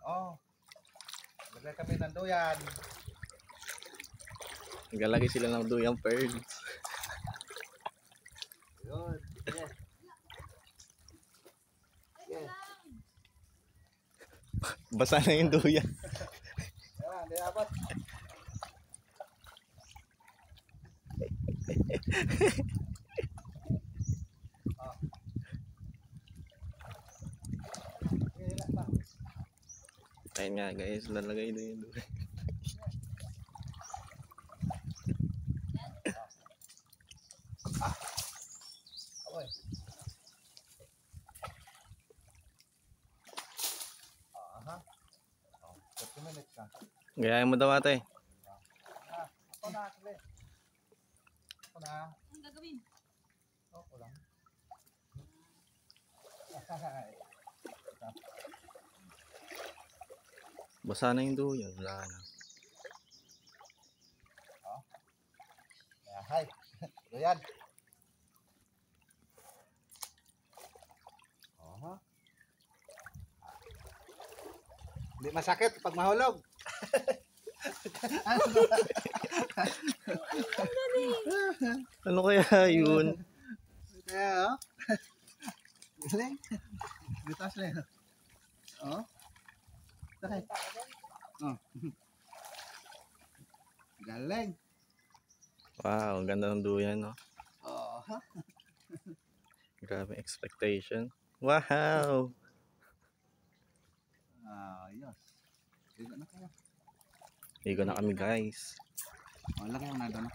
Oh. Lagay kami ng duyan. Naglalagay sila ng duyang pearls. Yun. Yes. Yes. Basa na yung duyan. Ayan, di abot. Oh. Okay, ilan pa? Ayun nga guys, lalagay na yung duyan. Okay. Aha. Oh, 30 minutes na. Gayahin mo daw ate. Ako na, sige. Ako na. Ang gagawin? Ako lang. Basa na yung duyan. Wala na. Hi. Duyan. Aha. Hindi masakit pag mahulog. Ano kaya yun? Kaya, oh. Galing. Bitas lang. Oh. Okay. Oh. Galing. Wow, ganda ng duyan, no? Oh. Grabe expectation. Wow! Yes. Igo na kayo. Igo na kami guys. Oh, laki mo na doon.